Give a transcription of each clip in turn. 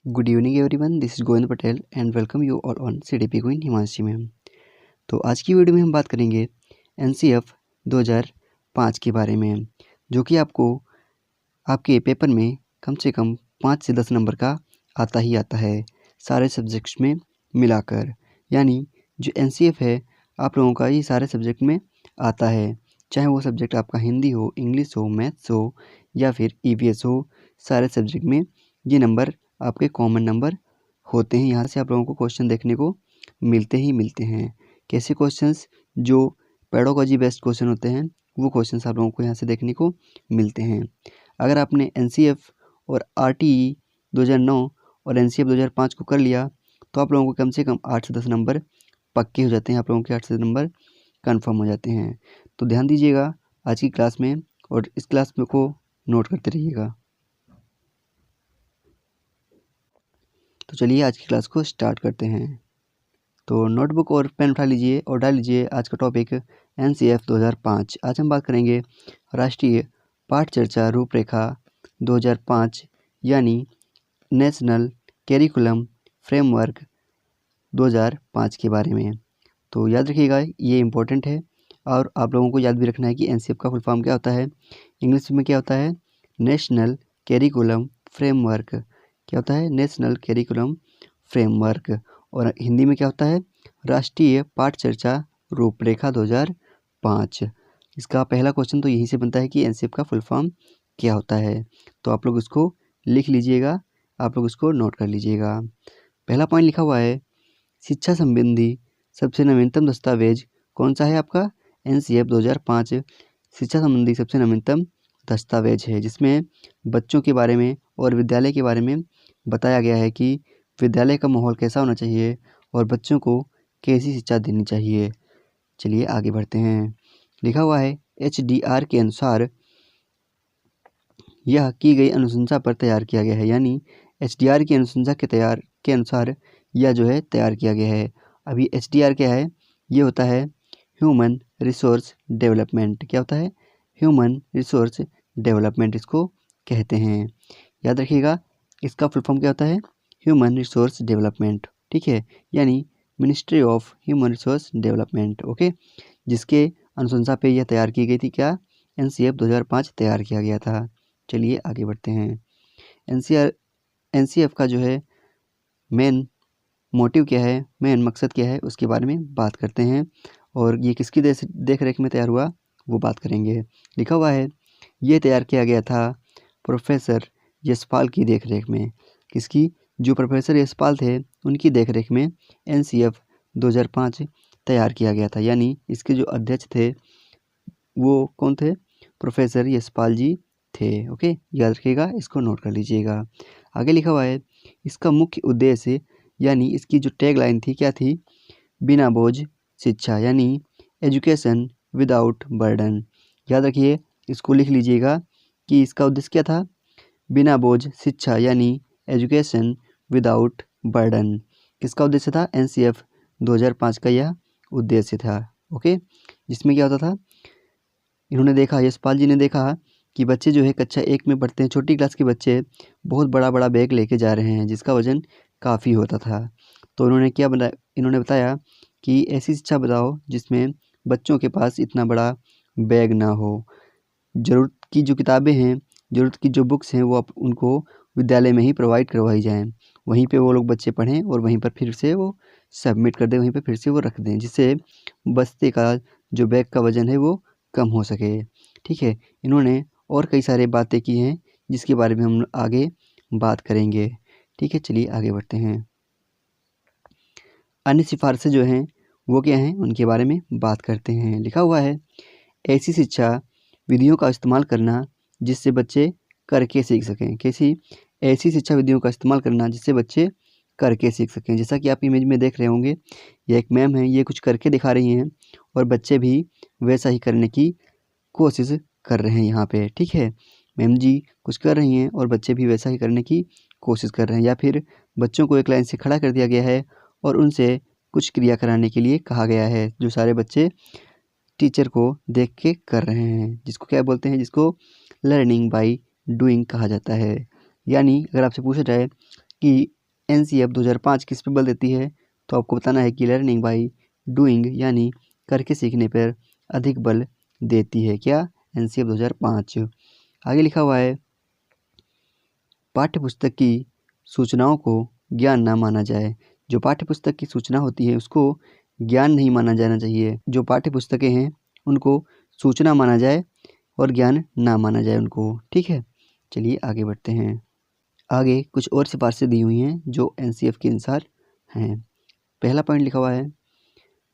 Good evening everyone, this is Govind Patel and welcome you all on CDP queen Himanshi ma'am. तो आज की video में हम बात करेंगे एनसीएफ 2005 के बारे में, जो कि आपको आपके पेपर में कम से कम 5 से 10 नंबर का आता ही आता है सारे सब्जेक्ट्स में मिलाकर। यानी जो एनसीएफ है आप लोगों का ये सारे सब्जेक्ट में आता है, चाहे वो सब्जेक्ट आपका हिंदी हो, इंग्लिश हो, मैथ्स हो या फिर ईवीएस हो। सारे सब्जेक्ट में ये नंबर आपके कॉमन नंबर होते हैं। यहाँ से आप लोगों को क्वेश्चन देखने को मिलते ही मिलते हैं। कैसे क्वेश्चंस? जो पेडागोजी बेस्ड क्वेश्चन होते हैं वो क्वेश्चंस आप लोगों को यहाँ से देखने को मिलते हैं। अगर आपने एनसीएफ और आरटीई 2009 और एनसीएफ 2005 को कर लिया तो आप लोगों को कम से कम 8 से 10 नंबर पक्के हो जाते हैं, आप लोगों के 8 से 10 नंबर कन्फर्म हो जाते हैं। तो ध्यान दीजिएगा आज की क्लास में और इस क्लास में को नोट करते रहिएगा। तो चलिए आज की क्लास को स्टार्ट करते हैं। तो नोटबुक और पेन उठा लीजिए और डाल लीजिए आज का टॉपिक एनसीएफ 2005। आज हम बात करेंगे राष्ट्रीय पाठ चर्चा रूपरेखा 2005 यानी नेशनल करिकुलम फ्रेमवर्क 2005 के बारे में। तो याद रखिएगा ये इम्पोर्टेंट है और आप लोगों को याद भी रखना है कि एनसीएफ का फुल फॉर्म क्या होता है। इंग्लिश में क्या होता है? National curriculum framework. क्या होता है? National curriculum framework. और हिंदी में क्या होता है? राष्ट्रीय पाठ चर्चा रूपरेखा 2005। इसका पहला क्वेश्चन तो यहीं से बनता है कि एनसीएफ का फुल फॉर्म क्या होता है। तो आप लोग इसको लिख लीजिएगा, आप लोग इसको नोट कर लीजिएगा। पहला पॉइंट लिखा हुआ है शिक्षा संबंधी सबसे नवीनतम दस्तावेज कौन सा है? आपका एनसीएफ 2005 शिक्षा संबंधी सबसे नवीनतम दस्तावेज है, जिसमें बच्चों के बारे में और विद्यालय के बारे में बताया गया है कि विद्यालय का माहौल कैसा होना चाहिए और बच्चों को कैसी शिक्षा देनी चाहिए। चलिए आगे बढ़ते हैं। लिखा हुआ है एचडीआर के अनुसार यह की गई अनुशंसा पर तैयार किया गया है। यानी एचडीआर की अनुशंसा के अनुसार यह जो है तैयार किया गया है। अभी एचडीआर क्या है? ये होता है ह्यूमन रिसोर्स डेवलपमेंट। क्या होता है? ह्यूमन रिसोर्स डेवलपमेंट इसको कहते हैं। याद रखिएगा इसका फुल फॉर्म क्या होता है? Human resource development. ठीक है, यानी ministry of human resource development. Okay, जिसके अनुशंसा पे यह तैयार की गई थी। क्या? एनसीएफ 2005 तैयार किया गया था। चलिए आगे बढ़ते हैं। एनसीएफ का जो है मेन मोटिव क्या है, मेन मकसद क्या है, उसके बारे में बात करते हैं। और ये किसकी देख रेख में तैयार हुआ वो बात करेंगे। लिखा हुआ है ये तैयार किया गया था प्रोफेसर यशपाल की देख रेख में। किसकी? जो प्रोफेसर यशपाल थे उनकी देख रेख में एनसीएफ 2005 तैयार किया गया था। यानी इसके जो अध्यक्ष थे वो कौन थे? प्रोफेसर यशपाल जी थे। ओके, याद रखिएगा, इसको नोट कर लीजिएगा। आगे लिखा हुआ है इसका मुख्य उद्देश्य, यानी इसकी जो टैग लाइन थी क्या थी? बिना बोझ शिक्षा, यानी एजुकेशन विदाउट बर्डन। याद रखिए, इसको लिख लीजिएगा कि इसका उद्देश्य क्या था? बिना बोझ शिक्षा, यानी एजुकेशन विदाउट बर्डन। किसका उद्देश्य था? एनसीएफ 2005 का यह उद्देश्य था। ओके, जिसमें क्या होता था? इन्होंने देखा, यशपाल जी ने देखा कि बच्चे जो है कक्षा 1 में पढ़ते हैं, छोटी क्लास के बच्चे बहुत बड़ा बड़ा बैग लेके जा रहे हैं जिसका वजन काफ़ी होता था। तो इन्होंने बताया कि ऐसी शिक्षा बताओ जिसमें बच्चों के पास इतना बड़ा बैग ना हो। ज़रूरत की जो किताबें हैं, ज़रूरत की जो बुक्स हैं वो उनको विद्यालय में ही प्रोवाइड करवाई जाएँ। वहीं पे वो लोग बच्चे पढ़ें और वहीं पर फिर से वो सबमिट कर दें, वहीं पे फिर से वो रख दें, जिससे बस्ते का जो बैग का वज़न है वो कम हो सके। ठीक है, इन्होंने और कई सारी बातें की हैं जिसके बारे में हम आगे बात करेंगे। ठीक है, चलिए आगे बढ़ते हैं। अन्य सिफारिशें जो हैं वो क्या हैं उनके बारे में बात करते हैं। लिखा हुआ है ऐसी शिक्षा विधियों का इस्तेमाल करना जिससे बच्चे करके सीख सकें। कैसी? ऐसी शिक्षा विधियों का इस्तेमाल करना जिससे बच्चे करके सीख सकें। जैसा कि आप इमेज में देख रहे होंगे, ये एक मैम है, ये कुछ करके दिखा रही हैं और बच्चे भी वैसा ही करने की कोशिश कर रहे हैं यहाँ पे। ठीक है, मैम जी कुछ कर रही हैं और बच्चे भी वैसा ही करने की कोशिश कर रहे हैं, या फिर बच्चों को एक लाइन से खड़ा कर दिया गया है और उनसे कुछ क्रिया कराने के लिए कहा गया है, जो सारे बच्चे टीचर को देख के कर रहे हैं, जिसको क्या बोलते हैं? जिसको लर्निंग बाय डूइंग कहा जाता है। यानी अगर आपसे पूछा जाए कि NCF 2005 किस पे बल देती है? तो आपको बताना है कि लर्निंग बाय डूइंग यानी करके सीखने पर अधिक बल देती है। क्या? NCF 2005। आगे लिखा हुआ है पाठ्यपुस्तक की सूचनाओं को ज्ञान ना माना जाए। जो पाठ्यपुस्तक की सूचना होती है उसको ज्ञान नहीं माना जाना चाहिए। जो पाठ्यपुस्तकें हैं उनको सूचना माना जाए और ज्ञान ना माना जाए उनको। ठीक है, चलिए आगे बढ़ते हैं। आगे कुछ और सिफारिशें दी हुई हैं जो NCF के अनुसार हैं। पहला पॉइंट लिखा हुआ है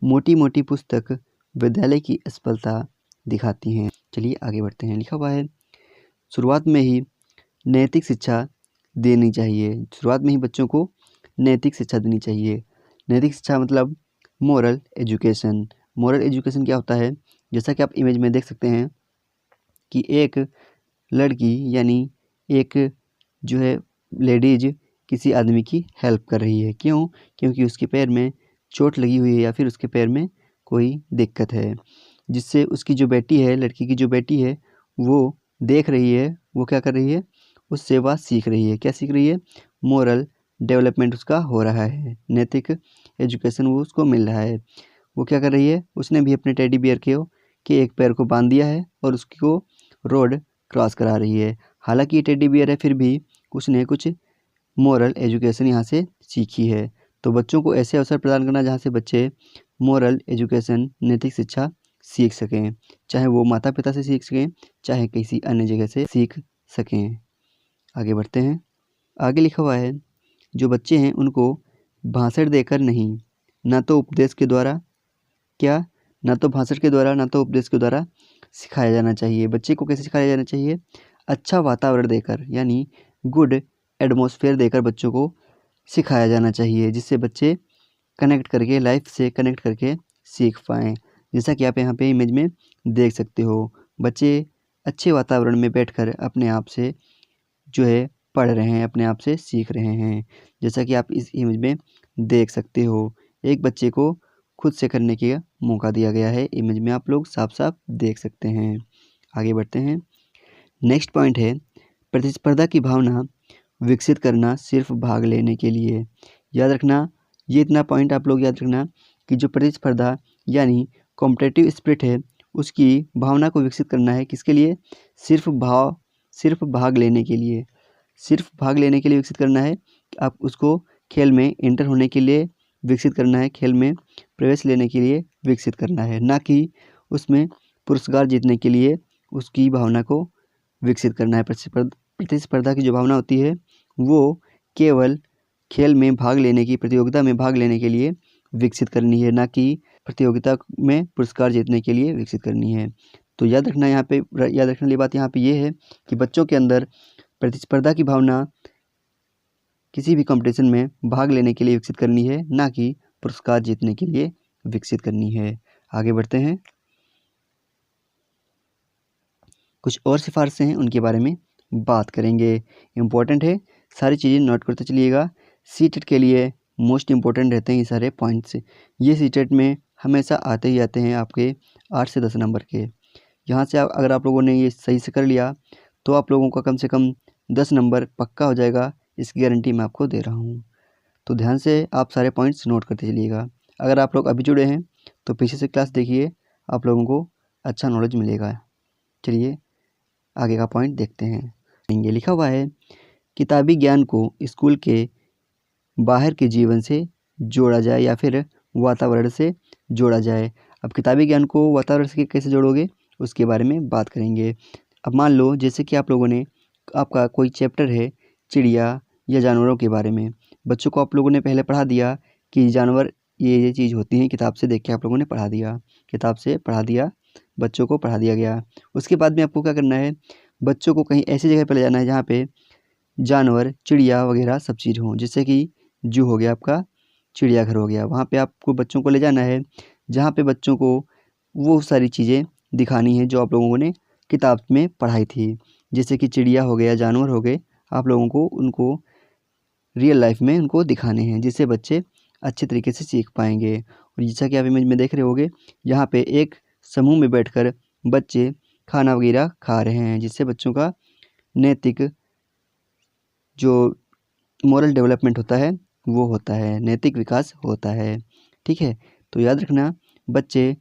मोटी मोटी पुस्तक विद्यालय की असफलता दिखाती हैं। चलिए आगे बढ़ते हैं। लिखा हुआ है शुरुआत में ही नैतिक शिक्षा देनी चाहिए। शुरुआत में ही बच्चों को नैतिक शिक्षा देनी चाहिए। नैतिक शिक्षा मतलब मोरल एजुकेशन। मोरल एजुकेशन क्या होता है? जैसा कि आप इमेज में देख सकते हैं कि एक लड़की यानी एक जो है लेडीज किसी आदमी की हेल्प कर रही है। क्यों? क्योंकि उसके पैर में चोट लगी हुई है या फिर उसके पैर में कोई दिक्कत है, जिससे उसकी जो बेटी है, लड़की की जो बेटी है, वो देख रही है, वो क्या कर रही है, उससे वह सीख रही है। क्या सीख रही है? मोरल डेवलपमेंट उसका हो रहा है, नैतिक एजुकेशन वो उसको मिल रहा है। वो क्या कर रही है? उसने भी अपने टेडी बियर के एक पैर को बांध दिया है और उसको रोड क्रॉस करा रही है। हालांकि ये टेडी बियर है, फिर भी उसने कुछ मोरल एजुकेशन यहाँ से सीखी है। तो बच्चों को ऐसे अवसर प्रदान करना जहाँ से बच्चे मोरल एजुकेशन नैतिक शिक्षा सीख सकें, चाहे वो माता पिता से सीख सकें, चाहे किसी अन्य जगह से सीख सकें। आगे बढ़ते हैं। आगे लिखा हुआ है जो बच्चे हैं उनको भाषण देकर नहीं, ना तो उपदेश के द्वारा, क्या? ना तो भाषण के द्वारा ना तो उपदेश के द्वारा सिखाया जाना चाहिए। बच्चे को कैसे सिखाया जाना चाहिए? अच्छा वातावरण देकर यानी गुड एटमॉस्फेयर देकर बच्चों को सिखाया जाना चाहिए, जिससे बच्चे कनेक्ट करके लाइफ से कनेक्ट करके सीख पाएँ। जैसा कि आप यहाँ पे इमेज में देख सकते हो, बच्चे अच्छे वातावरण में बैठकर अपने आप से जो है पढ़ रहे हैं, अपने आप से सीख रहे हैं। जैसा कि आप इस इमेज में देख सकते हो, एक बच्चे को खुद से करने का मौका दिया गया है। इमेज में आप लोग साफ-साफ देख सकते हैं। आगे बढ़ते हैं। नेक्स्ट पॉइंट है प्रतिस्पर्धा की भावना विकसित करना सिर्फ भाग लेने के लिए। याद रखना, ये इतना पॉइंट आप लोग याद रखना कि जो प्रतिस्पर्धा यानी कॉम्पिटिटिव स्पिरिट है, उसकी भावना को विकसित करना है किसके लिए? सिर्फ भाग लेने के लिए। सिर्फ भाग लेने के लिए विकसित करना है। आप उसको खेल में एंटर होने के लिए विकसित करना है, खेल में प्रवेश लेने के लिए विकसित करना है, ना कि उसमें पुरस्कार जीतने के लिए उसकी भावना को विकसित करना है। प्रतिस्पर्धा की जो भावना होती है वो केवल खेल में भाग लेने की, प्रतियोगिता में भाग लेने के लिए विकसित करनी है, ना कि प्रतियोगिता में पुरस्कार जीतने के लिए विकसित करनी है। तो याद रखना याद रखने वाली बात यहाँ पे ये है कि बच्चों के अंदर प्रतिस्पर्धा की भावना किसी भी कंपटीशन में भाग लेने के लिए विकसित करनी है, ना कि पुरस्कार जीतने के लिए विकसित करनी है। आगे बढ़ते हैं। कुछ और सिफारिशें हैं, उनके बारे में बात करेंगे। इम्पोर्टेंट है, सारी चीज़ें नोट करते चलिएगा। सीटेट के लिए मोस्ट इम्पोर्टेंट रहते हैं ये सारे पॉइंट्स। ये सीटेट में हमेशा आते ही आते हैं आपके 8 से 10 नंबर के। यहाँ से अगर आप लोगों ने ये सही से कर लिया तो आप लोगों का कम से कम 10 नंबर पक्का हो जाएगा, इसकी गारंटी मैं आपको दे रहा हूँ। तो ध्यान से आप सारे पॉइंट्स नोट करते चलिएगा। अगर आप लोग अभी जुड़े हैं तो पीछे से क्लास देखिए, आप लोगों को अच्छा नॉलेज मिलेगा। चलिए आगे का पॉइंट देखते हैं। ये लिखा हुआ है किताबी ज्ञान को स्कूल के बाहर के जीवन से जोड़ा जाए या फिर वातावरण से जोड़ा जाए। अब किताबी ज्ञान को वातावरण से कैसे जोड़ोगे उसके बारे में बात करेंगे। अब मान लो जैसे कि आप लोगों ने, आपका कोई चैप्टर है चिड़िया या जानवरों के बारे में, बच्चों को आप लोगों ने पहले पढ़ा दिया कि जानवर ये चीज़ होती हैं, किताब से देख के आप लोगों ने पढ़ा दिया, किताब से पढ़ा दिया, बच्चों को पढ़ा दिया गया। उसके बाद में आपको क्या करना है, बच्चों को कहीं ऐसी जगह पर ले जाना है जहाँ पे जानवर, चिड़िया वगैरह सब चीज़ हों। जैसे कि जू हो गया, आपका चिड़ियाघर हो गया, वहाँ पे आपको बच्चों को ले जाना है जहाँ पे बच्चों को वो सारी चीज़ें दिखानी है जो आप लोगों ने किताब में पढ़ाई थी। जैसे कि चिड़िया हो गया, जानवर हो गए, आप लोगों को उनको रियल लाइफ में उनको दिखाने हैं, जिससे बच्चे अच्छे तरीके से सीख पाएंगे। और जैसा कि आप इमेज में देख रहे होंगे, यहाँ पे एक समूह में बैठकर बच्चे खाना वगैरह खा रहे हैं, जिससे बच्चों का नैतिक जो मोरल डेवलपमेंट होता है वो होता है, नैतिक विकास होता है। ठीक है, तो याद रखना बच्चे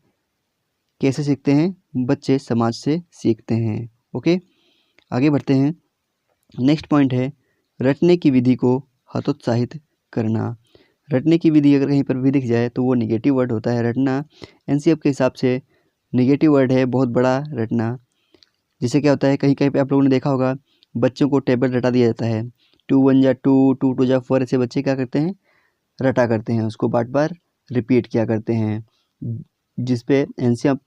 कैसे सीखते हैं, बच्चे समाज से सीखते हैं। ओके, आगे बढ़ते हैं। नेक्स्ट पॉइंट है रटने की विधि को हतोत्साहित करना। रटने की विधि अगर कहीं पर भी दिख जाए तो वो निगेटिव वर्ड होता है। रटना एनसीएफ के हिसाब से निगेटिव वर्ड है, बहुत बड़ा रटना। जिससे क्या होता है, कहीं कहीं पे आप लोगों ने देखा होगा बच्चों को टेबल रटा दिया जाता है, 2 1 जा 2 2 2 जा 4, ऐसे बच्चे क्या करते हैं, रटा करते हैं, उसको बार बार रिपीट किया करते हैं, जिस पे एनसीएफ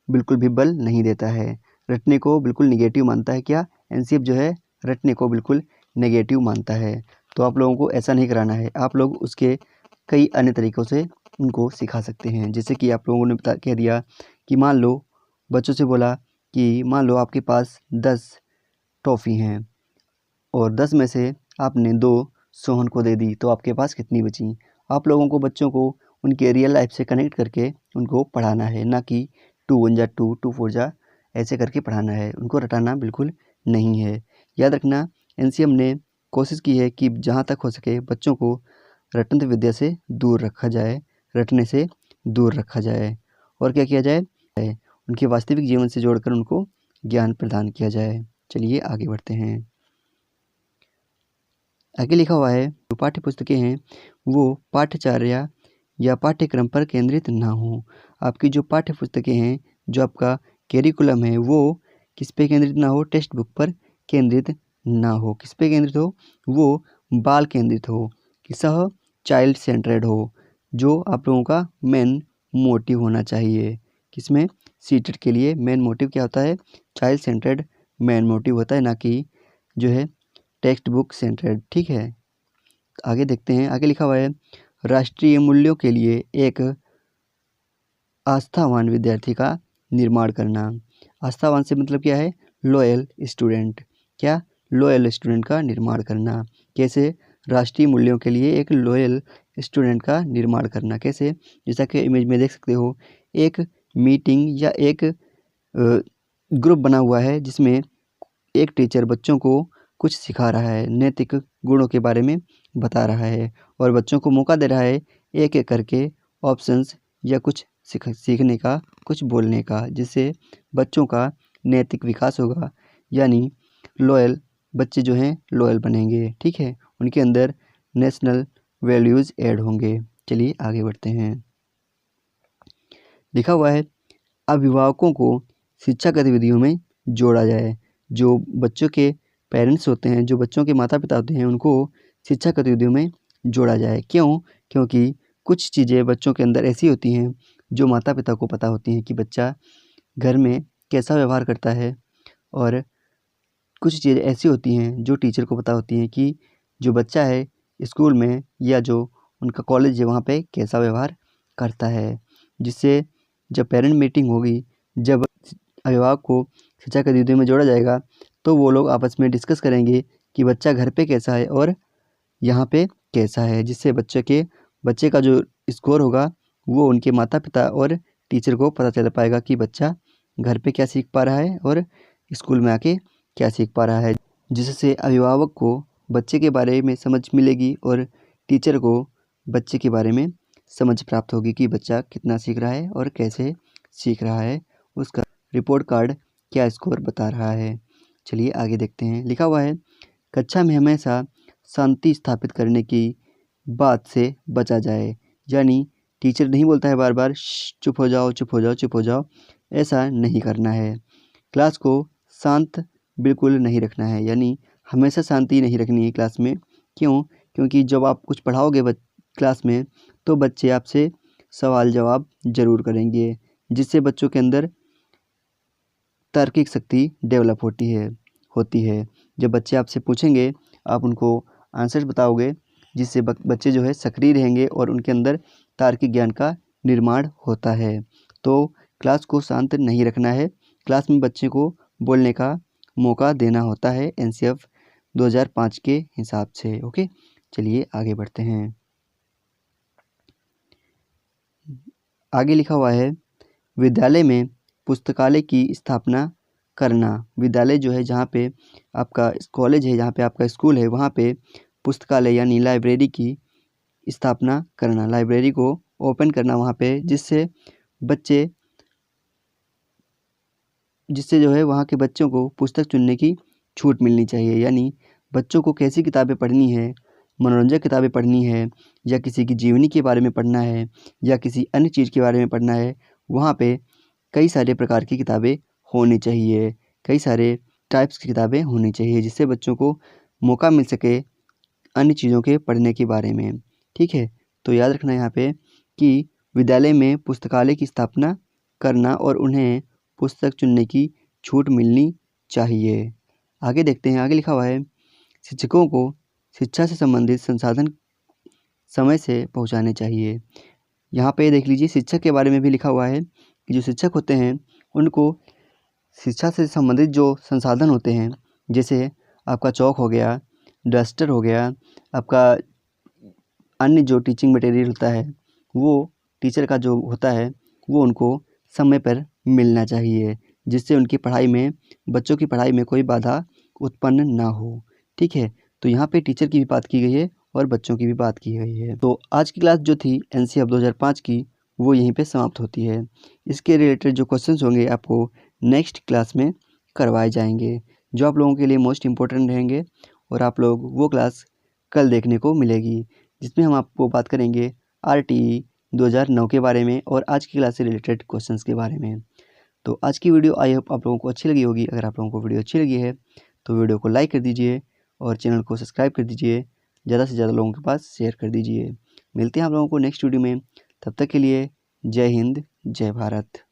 बिल्कुल भी बल नहीं देता है। रटने को बिल्कुल निगेटिव मानता है। क्या एनसीएफ जो है रटने को बिल्कुल नेगेटिव मानता है। तो आप लोगों को ऐसा नहीं कराना है, आप लोग उसके कई अन्य तरीक़ों से उनको सिखा सकते हैं। जैसे कि आप लोगों ने कह दिया कि मान लो, बच्चों से बोला कि मान लो आपके पास 10 टॉफ़ी हैं और 10 में से आपने 2 सोहन को दे दी, तो आपके पास कितनी बची। आप लोगों को बच्चों को उनके रियल लाइफ से कनेक्ट करके उनको पढ़ाना है, ना कि 2 1 जा 2 2 4 जा ऐसे करके पढ़ाना है। उनको रटाना बिल्कुल नहीं है। याद रखना एनसीएफ ने कोशिश की है कि जहाँ तक हो सके बच्चों को रटंत विद्या से दूर रखा जाए, रटने से दूर रखा जाए, और क्या किया जाए, उनके वास्तविक जीवन से जोड़कर उनको ज्ञान प्रदान किया जाए। चलिए आगे बढ़ते हैं। आगे लिखा हुआ है जो पाठ्य पुस्तकें हैं वो पाठ्यचर्या या पाठ्यक्रम पर केंद्रित ना हो। आपकी जो पाठ्य पुस्तकें हैं, जो आपका कैरिकुलम है, वो किस पे केंद्रित ना हो, टेक्स्ट बुक पर केंद्रित ना हो। किस पे केंद्रित हो, वो बाल केंद्रित हो, सह चाइल्ड सेंटर्ड हो, जो आप लोगों का मेन मोटिव होना चाहिए। किसमें, सीटेट के लिए मेन मोटिव क्या होता है, चाइल्ड सेंटर्ड मेन मोटिव होता है, ना कि जो है टेक्स्ट बुक सेंटर्ड। ठीक है, आगे देखते हैं। आगे लिखा हुआ है राष्ट्रीय मूल्यों के लिए एक आस्थावान विद्यार्थी का निर्माण करना। आस्थावान से मतलब क्या है, लॉयल स्टूडेंट। क्या, लॉयल स्टूडेंट का निर्माण करना। कैसे, राष्ट्रीय मूल्यों के लिए एक लॉयल स्टूडेंट का निर्माण करना। कैसे, जैसा कि इमेज में देख सकते हो, एक मीटिंग या एक ग्रुप बना हुआ है जिसमें एक टीचर बच्चों को कुछ सिखा रहा है, नैतिक गुणों के बारे में बता रहा है, और बच्चों को मौका दे रहा है एक एक करके ऑप्शंस या कुछ सीखने का, कुछ बोलने का, जिससे बच्चों का नैतिक विकास होगा, यानी लॉयल बच्चे जो हैं लॉयल बनेंगे। ठीक है, उनके अंदर नेशनल वैल्यूज़ ऐड होंगे। चलिए आगे बढ़ते हैं। लिखा हुआ है अभिभावकों को शिक्षा गतिविधियों में जोड़ा जाए। जो बच्चों के पेरेंट्स होते हैं, जो बच्चों के माता पिता होते हैं, उनको शिक्षा गतिविधियों में जोड़ा जाए। क्यों, क्योंकि कुछ चीज़ें बच्चों के अंदर ऐसी होती हैं जो माता पिता को पता होती हैं कि बच्चा घर में कैसा व्यवहार करता है, और कुछ चीज़ें ऐसी होती हैं जो टीचर को पता होती हैं कि जो बच्चा है स्कूल में या जो उनका कॉलेज है वहाँ पे कैसा व्यवहार करता है। जिससे जब पेरेंट मीटिंग होगी, जब अभिभावक को शिक्षा गतिविधियों में जोड़ा जाएगा, तो वो लोग आपस में डिस्कस करेंगे कि बच्चा घर पे कैसा है और यहाँ पे कैसा है, जिससे बच्चे का जो स्कोर होगा वो उनके माता पिता और टीचर को पता चल पाएगा कि बच्चा घर पे क्या सीख पा रहा है और स्कूल में आके क्या सीख पा रहा है। जिससे अभिभावक को बच्चे के बारे में समझ मिलेगी और टीचर को बच्चे के बारे में समझ प्राप्त होगी कि बच्चा कितना सीख रहा है और कैसे सीख रहा है, उसका रिपोर्ट कार्ड क्या स्कोर बता रहा है। चलिए आगे देखते हैं। लिखा हुआ है कक्षा में हमेशा शांति स्थापित करने की बात से बचा जाए। यानी टीचर नहीं बोलता है बार बार चुप हो जाओ, चुप हो जाओ, चुप हो जाओ, ऐसा नहीं करना है। क्लास को शांत बिल्कुल नहीं रखना है, यानी हमेशा शांति नहीं रखनी है क्लास में। क्यों, क्योंकि जब आप कुछ पढ़ाओगे क्लास में, तो बच्चे आपसे सवाल जवाब ज़रूर करेंगे, जिससे बच्चों के अंदर तार्किक शक्ति डेवलप होती है। जब बच्चे आपसे पूछेंगे, आप उनको आंसर्स बताओगे, जिससे बच्चे जो है सक्रिय रहेंगे और उनके अंदर तार्किक ज्ञान का निर्माण होता है। तो क्लास को शांत नहीं रखना है, क्लास में बच्चे को बोलने का मौका देना होता है एनसीएफ 2005 के हिसाब से। ओके, चलिए आगे बढ़ते हैं। आगे लिखा हुआ है विद्यालय में पुस्तकालय की स्थापना करना। विद्यालय जो है जहाँ पे आपका कॉलेज है, जहाँ पे आपका स्कूल है, वहाँ पे पुस्तकालय यानी लाइब्रेरी की स्थापना करना, लाइब्रेरी को ओपन करना वहाँ पे, जिससे जो है वहाँ के बच्चों को पुस्तक चुनने की छूट मिलनी चाहिए। यानी बच्चों को कैसी किताबें पढ़नी है, मनोरंजक किताबें पढ़नी है या किसी की जीवनी के बारे में पढ़ना है या किसी अन्य चीज़ के बारे में पढ़ना है, वहाँ पे कई सारे प्रकार की किताबें होनी चाहिए, कई सारे टाइप्स की किताबें होनी चाहिए, जिससे बच्चों को मौका मिल सके अन्य चीज़ों के पढ़ने के बारे में। ठीक है, तो याद रखना यहाँ पे कि विद्यालय में पुस्तकालय की स्थापना करना और उन्हें पुस्तक चुनने की छूट मिलनी चाहिए। आगे देखते हैं, आगे लिखा हुआ है शिक्षकों को शिक्षा से संबंधित संसाधन समय से पहुंचाने चाहिए। यहाँ पे देख लीजिए शिक्षक के बारे में भी लिखा हुआ है कि जो शिक्षक होते हैं उनको शिक्षा से संबंधित जो संसाधन होते हैं, जैसे आपका चौक हो गया, डस्टर हो गया, आपका अन्य जो टीचिंग मटेरियल होता है, वो टीचर का जो होता है वो उनको समय पर मिलना चाहिए, जिससे उनकी पढ़ाई में, बच्चों की पढ़ाई में कोई बाधा उत्पन्न ना हो। ठीक है, तो यहाँ पे टीचर की भी बात की गई है और बच्चों की भी बात की गई है। तो आज की क्लास जो थी NCF 2005 की, वो यहीं पे समाप्त होती है। इसके रिलेटेड जो क्वेश्चंस होंगे आपको नेक्स्ट क्लास में करवाए जाएंगे, जो आप लोगों के लिए मोस्ट इम्पोर्टेंट रहेंगे, और आप लोग वो क्लास कल देखने को मिलेगी, जिसमें हम आपको बात करेंगे RTE 2009 के बारे में और आज की क्लास से रिलेटेड क्वेश्चंस के बारे में। तो आज की वीडियो आई होप आप लोगों को अच्छी लगी होगी। अगर आप लोगों को वीडियो अच्छी लगी है तो वीडियो को लाइक कर दीजिए और चैनल को सब्सक्राइब कर दीजिए, ज़्यादा से ज़्यादा लोगों के पास शेयर कर दीजिए। मिलते हैं आप लोगों को नेक्स्ट वीडियो में, तब तक के लिए जय हिंद, जय भारत।